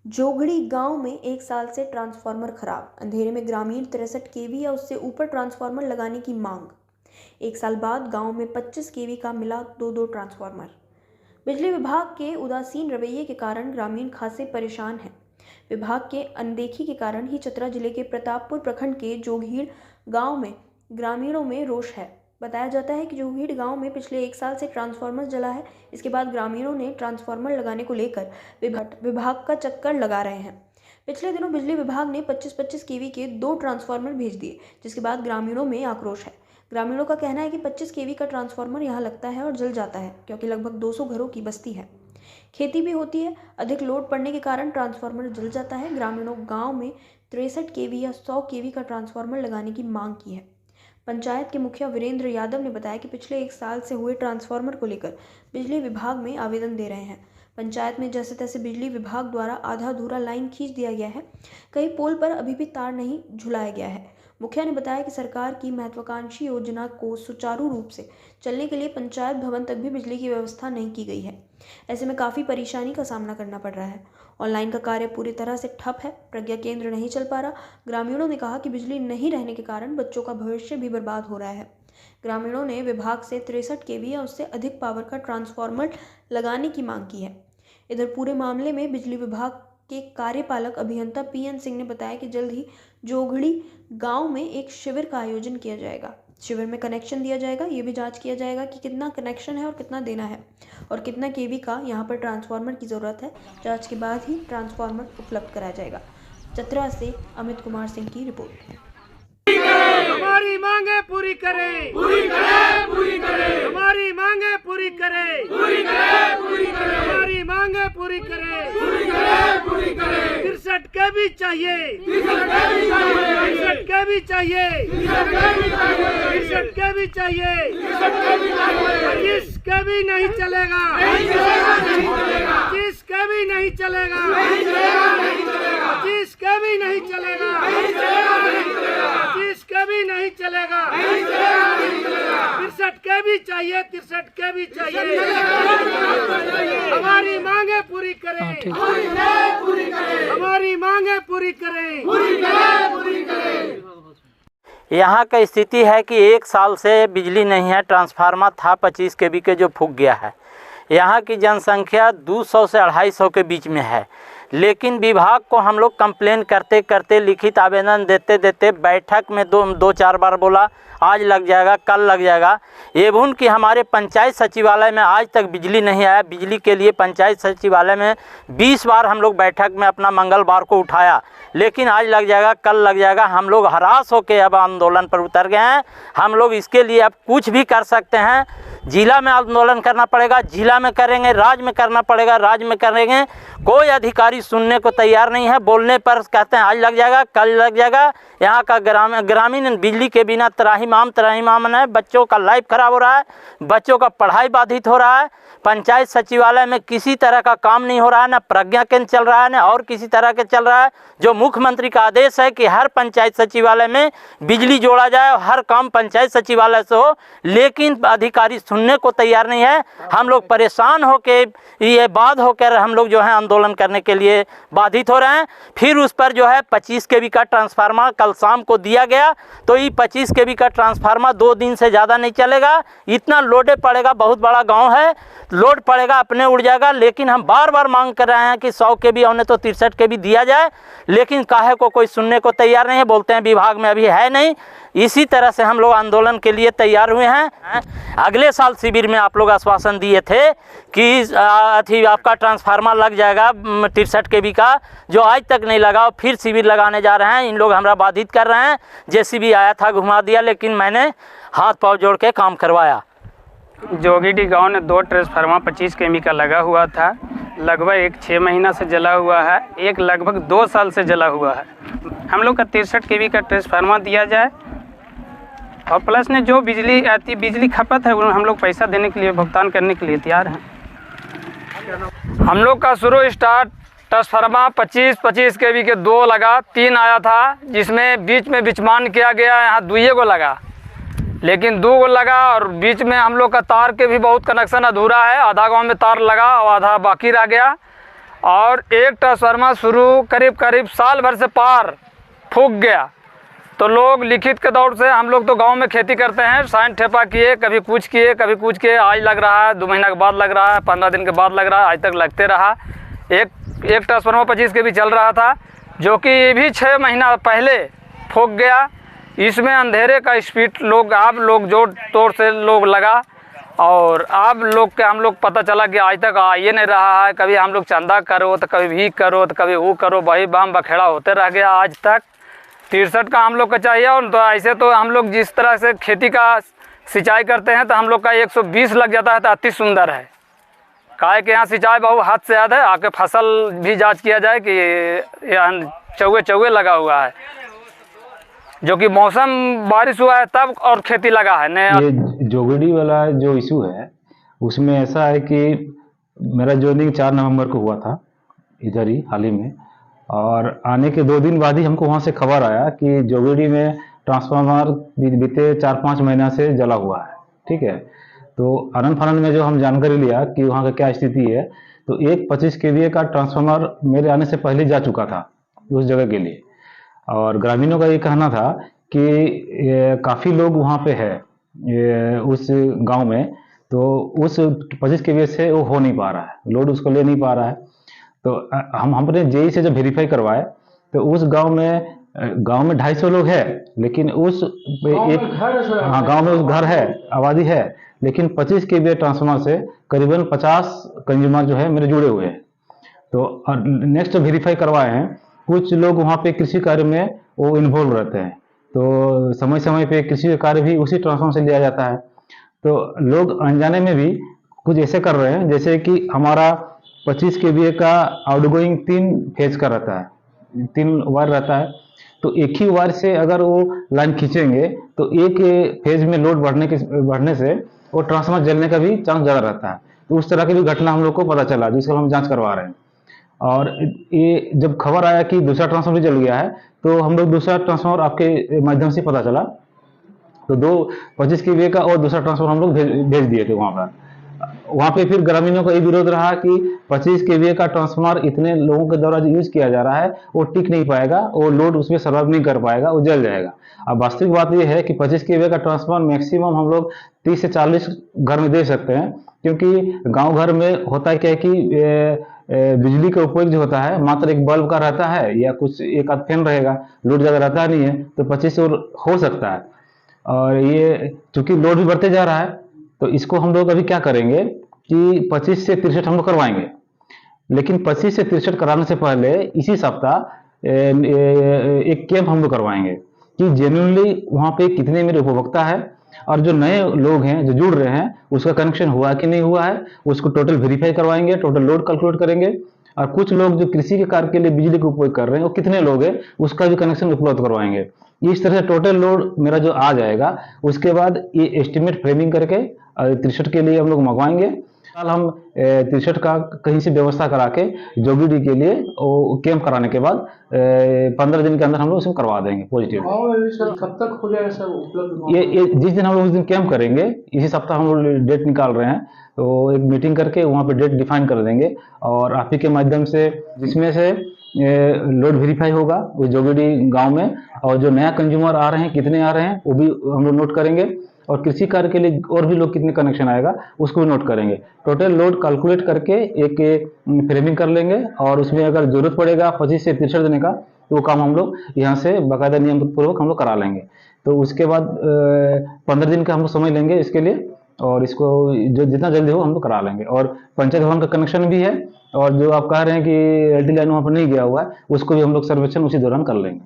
जोगड़ी गांव में 1 साल से ट्रांसफार्मर खराब, अंधेरे में ग्रामीण 63 केवी या उससे ऊपर ट्रांसफार्मर लगाने की मांग। 1 साल बाद गांव में 25 केवी का मिला दो ट्रांसफार्मर। बिजली विभाग के उदासीन रवैये के कारण ग्रामीण खासे परेशान हैं। विभाग के अनदेखी के कारण ही चतरा जिले के प्रतापपुर प्रखंड के जोगीड़ गांव में ग्रामीणों में रोष है। बताया जाता है कि जोगीड़ गांव में पिछले 1 साल से ट्रांसफार्मर जला है। इसके बाद ग्रामीणों ने ट्रांसफार्मर लगाने को लेकर विभाग का चक्कर लगा रहे हैं। पिछले दिनों बिजली विभाग ने 25-25 केवी के 2 ट्रांसफार्मर भेज दिए, जिसके बाद ग्रामीणों में आक्रोश है। ग्रामीणों का कहना है कि 25 केवी का ट्रांसफार्मर यहां लगता है और जल जाता है, क्योंकि लगभग 200 घरों की बस्ती है, खेती भी होती है। अधिक लोड पड़ने के कारण ट्रांसफार्मर जल जाता है। ग्रामीणों गांव में 63 केवी या 100 केवी का ट्रांसफार्मर लगाने की मांग की है। पंचायत के मुखिया वीरेंद्र यादव ने बताया कि पिछले 1 साल से हुए ट्रांसफार्मर को लेकर बिजली विभाग में आवेदन दे रहे हैं। पंचायत में जैसे तैसे बिजली विभाग द्वारा आधा अधूरा लाइन खींच दिया गया है। कई पोल पर अभी भी तार नहीं झुलाया गया है। मुखिया ने बताया कि सरकार की महत्वाकांक्षी योजना को सुचारू रूप से चलने के लिए पंचायत भवन तक भी बिजली की व्यवस्था नहीं की गई है। ऐसे में काफ़ी परेशानी का सामना करना पड़ रहा है। ऑनलाइन का कार्य पूरी तरह से ठप है। प्रज्ञा केंद्र नहीं चल पा रहा। ग्रामीणों ने कहा कि बिजली नहीं रहने के कारण बच्चों का भविष्य भी बर्बाद हो रहा है। ग्रामीणों ने विभाग से 63 केवी या उससे अधिक पावर का ट्रांसफार्मर लगाने की मांग की है। इधर पूरे मामले में बिजली विभाग के कार्यपालक अभियंता पीएन सिंह ने बताया कि जल्द ही जोगड़ी गांव में एक शिविर का आयोजन किया जाएगा। शिविर में कनेक्शन दिया जाएगा। ये भी जांच किया जाएगा कि कितना कनेक्शन है और कितना देना है और कितना केवी का यहाँ पर ट्रांसफार्मर की ज़रूरत है। जांच के बाद ही ट्रांसफार्मर उपलब्ध कराया जाएगा। चतरा से अमित कुमार सिंह की रिपोर्ट। हमारी मांगे पूरी करें, पूरी करें, पूरी करें। हमारी मांगे पूरी करें, पूरी करें, पूरी करें। हमारी मांगे पूरी करें, पूरी करें, पूरी करें। 63 केवी चाहिए, 63 केवी चाहिए, 63 केवी चाहिए। 25 केवी नहीं चलेगा, 25 केवी नहीं चलेगा, 25 केवी नहीं चलेगा, 25 केवी नहीं चलेगा। 63 केवी चाहिए, 63 केवी चाहिए। हमारी मांगे पूरी करें, हमारी मांगे पूरी करें, पूरी करें। यहाँ का स्थिति है कि 1 साल से बिजली नहीं है। ट्रांसफार्मर था 25 केवी के जो फूक गया है। यहाँ की जनसंख्या 200 से 250 के बीच में है। लेकिन विभाग को हम लोग कंप्लेन करते करते, लिखित आवेदन देते देते, बैठक में दो चार बार बोला आज लग जाएगा, कल लग जाएगा। एवं कि हमारे पंचायत सचिवालय में आज तक बिजली नहीं आया। बिजली के लिए पंचायत सचिवालय में 20 बार हम लोग बैठक में अपना मंगलवार को उठाया, लेकिन आज लग जाएगा, कल लग जाएगा। हम लोग हरास होकर अब आंदोलन पर उतर गए हैं। हम लोग इसके लिए अब कुछ भी कर सकते हैं। जिला में आंदोलन करना पड़ेगा, जिला में करेंगे, राज्य में करना पड़ेगा, राज्य में करेंगे। कोई अधिकारी सुनने को तैयार नहीं है। बोलने पर कहते हैं आज लग जाएगा, कल लग जाएगा। यहाँ का ग्रामीण बिजली के बिना त्राहिमाम है। बच्चों का लाइफ खराब हो रहा है, बच्चों का पढ़ाई बाधित हो रहा है। पंचायत सचिवालय में किसी तरह का काम नहीं हो रहा है, ना प्रज्ञा केंद्र चल रहा है, ना और किसी तरह के चल रहा है। जो मुख्यमंत्री का आदेश है कि हर पंचायत सचिवालय में बिजली जोड़ा जाए और हर काम पंचायत सचिवालय से हो, लेकिन अधिकारी सुनने को तैयार नहीं है। हम लोग परेशान होकर, ये बाध होकर हम लोग जो है आंदोलन करने के लिए बाधित हो रहे हैं। फिर उस पर जो है 25 केवी का ट्रांसफार्मर कल शाम को दिया गया, तो ये 25 केवी का ट्रांसफार्मर 2 दिन से ज़्यादा नहीं चलेगा। इतना लोडे पड़ेगा, बहुत बड़ा गांव है, लोड पड़ेगा, अपने उड़ जाएगा। लेकिन हम बार बार मांग कर रहे हैं कि 100 केवी होने तो 63 केवी दिया जाए, लेकिन काहे को कोई सुनने को तैयार नहीं है। बोलते हैं विभाग में अभी है नहीं। इसी तरह से हम लोग आंदोलन के लिए तैयार हुए हैं। अगले साल शिविर में आप लोग आश्वासन दिए थे कि आपका ट्रांसफार्मर लग जाएगा 63 केवी का, जो आज तक नहीं लगा। फिर शिविर लगाने जा रहे हैं। इन लोग हमरा बाधित कर रहे हैं। जेसीबी आया था, घुमा दिया, लेकिन मैंने हाथ पाँव जोड़ के काम करवाया। जोगीडी गांव ने 2 ट्रांसफार्मर 25 केवी का लगा हुआ था। लगभग 6 महीना से जला हुआ है, एक लगभग 2 साल से जला हुआ है। हम लोग का 63 केवी का ट्रांसफार्मर दिया जाए और प्लस ने जो बिजली आती बिजली खपत है हम लोग पैसा देने के लिए, भुगतान करने के लिए तैयार हैं। हम लोग का शुरू स्टार्ट ट्रांसफार्मर 25 केवी के 2 लगा, 3 आया था, जिसमें बीच में बिचमान किया गया। यहाँ 2 को लगा, लेकिन 2 को लगा और बीच में हम लोग का तार के भी बहुत कनेक्शन अधूरा है। आधा गांव में तार लगा और आधा बाकी रह गया। और एक ट्रांसफार्मर शुरू करीब साल भर से पार फूक गया। तो लोग लिखित के दौर से, हम लोग तो गांव में खेती करते हैं, साइन ठेपा किए, कभी कुछ किए, आज लग रहा है, 2 महीना के बाद लग रहा है, 15 दिन के बाद लग रहा है, आज तक लगते रहा। एक ट्रांसफार्मर 25 के भी चल रहा था, जो कि ये भी 6 महीना पहले फूक गया। इसमें अंधेरे का स्पीड आप लोग जोर तोड़ से लोग लगा, और आप लोग के हम लोग पता चला कि आज तक आ ये नहीं रहा है। कभी हम लोग चंदा करो तो कभी भी करो तो कभी वो करो, वही बाम बखेड़ा होते रह गया। आज तक 63 का हम लोग का चाहिए। और तो ऐसे तो हम लोग जिस तरह से खेती का सिंचाई करते हैं तो हम लोग का 120 लग जाता है, तो अति सुंदर है। काहे के यहाँ सिंचाई बहुत हद से ज़्यादा है। आके फसल भी जांच किया जाए कि ये चौवे लगा हुआ है, जो कि मौसम बारिश हुआ है तब और खेती लगा है। ये जोगड़ी वाला जो इशू है उसमें ऐसा है कि मेरा ज्वाइनिंग 4 नवंबर को हुआ था इधर ही हाल ही में, और आने के 2 दिन बाद ही हमको वहाँ से खबर आया कि जोगड़ी में ट्रांसफार्मर बीते 4-5 महीना से जला हुआ है। ठीक है, तो आनंद फानंद में जो हम जानकारी लिया कि वहाँ का क्या स्थिति है, तो एक 25 kVA का ट्रांसफार्मर मेरे आने से पहले जा चुका था उस जगह के लिए। और ग्रामीणों का ये कहना था कि काफ़ी लोग वहाँ पे है उस गांव में, तो उस 25 kVA से वो हो नहीं पा रहा है, लोड उसको ले नहीं पा रहा है। तो हमने जेई से जब वेरीफाई करवाए तो उस गांव में 250 लोग है, लेकिन उस गांव में उस घर है, आबादी है, लेकिन 25 kVA ट्रांसफार्मर से करीबन 50 कंज्यूमर जो है मेरे जुड़े हुए हैं। तो नेक्स्ट वेरीफाई करवाए हैं, कुछ लोग वहाँ पे कृषि कार्य में वो इन्वॉल्व रहते हैं, तो समय समय पे कृषि कार्य भी उसी ट्रांसफार्मर से लिया जाता है। तो लोग अनजाने में भी कुछ ऐसे कर रहे हैं, जैसे कि हमारा 25 kVA का आउटगोइंग 3 फेज का रहता है, 3 वायर रहता है। तो एक ही वायर से अगर वो लाइन खींचेंगे तो एक फेज में लोड बढ़ने से वो ट्रांसफार्मर जलने का भी चांस ज़्यादा रहता है। तो उस तरह की भी घटना हम लोग को पता चला, जिसका हम जांच करवा रहे हैं। और ये जब खबर आया कि दूसरा ट्रांसफार्मर जल गया है, तो हम लोग दूसरा ट्रांसफार्मर आपके माध्यम से पता चला, तो 25 kVA का और दूसरा ट्रांसफार्मर हम लोग भेज दिए थे वहाँ पर। वहाँ पे फिर ग्रामीणों का ये विरोध रहा कि 25 kVA का ट्रांसफार्मर इतने लोगों के द्वारा यूज किया जा रहा है, वो टिक नहीं पाएगा, वो लोड उसमें सर्वाइव नहीं कर पाएगा, वो जल जाएगा। अब वास्तविक बात ये है कि 25 kVA का ट्रांसफार्मर मैक्सिमम हम लोग 30 से 40 घर में दे सकते हैं, क्योंकि गाँव घर में होता है क्या है कि बिजली का उपयोग जो होता है मात्र एक बल्ब का रहता है, या कुछ एक आध फैन रहेगा, लोड ज़्यादा रहता नहीं है, तो 25 से हो सकता है। और ये चूंकि लोड भी बढ़ते जा रहा है, तो इसको हम लोग अभी क्या करेंगे कि 25 से 63 हम लोग करवाएंगे। लेकिन 25 से 63 कराने से पहले इसी सप्ताह एक कैंप हम लोग करवाएंगे कि जेन्युइनली वहाँ पे कितने मेरे उपभोक्ता है, और जो नए लोग हैं जो जुड़ रहे हैं उसका कनेक्शन हुआ कि नहीं हुआ है, उसको टोटल वेरीफाई करवाएंगे, टोटल लोड कैलकुलेट करेंगे। और कुछ लोग जो कृषि के कार्य के लिए बिजली का उपयोग कर रहे हैं वो कितने लोग हैं उसका भी कनेक्शन उपलब्ध करवाएंगे। इस तरह से टोटल लोड मेरा जो आ जाएगा, उसके बाद ये एस्टिमेट फ्रेमिंग करके 63 के लिए हम लोग मंगवाएंगे। साल हम 63 का कहीं से व्यवस्था करा के जोगीडी के लिए वो कैंप कराने के बाद 15 दिन के अंदर हम लोग उसमें करवा देंगे पॉजिटिव। कब तक हो जाएगा सर उपलब्ध? ये जिस दिन हम लोग उस दिन कैंप करेंगे, इसी सप्ताह हम लोग डेट निकाल रहे हैं, तो एक मीटिंग करके वहाँ पे डेट डिफाइन कर देंगे, और आप ही के माध्यम से जिसमें से लोड वेरीफाई होगा वो जोगीडी गांव में, और जो नया कंज्यूमर आ रहे हैं कितने आ रहे हैं वो भी हम लोग नोट करेंगे, और कृषि कार्य के लिए और भी लोग कितने कनेक्शन आएगा उसको भी नोट करेंगे। टोटल लोड कैलकुलेट करके एक फ्रेमिंग कर लेंगे, और उसमें अगर जरूरत पड़ेगा 25 से 63 देने का, तो वो काम हम लोग यहाँ से बाकायदा नियम पूर्वक हम लोग करा लेंगे। तो उसके बाद 15 दिन का हम लोग समय लेंगे इसके लिए, और इसको जो जितना जल्दी हो हम लोग करा लेंगे। और पंचायत भवन का कनेक्शन भी है, और जो आप कह रहे हैं कि एलटी लाइन वहाँ पर नहीं गया हुआ है, उसको भी हम लोग सर्वेक्षण उसी दौरान कर लेंगे।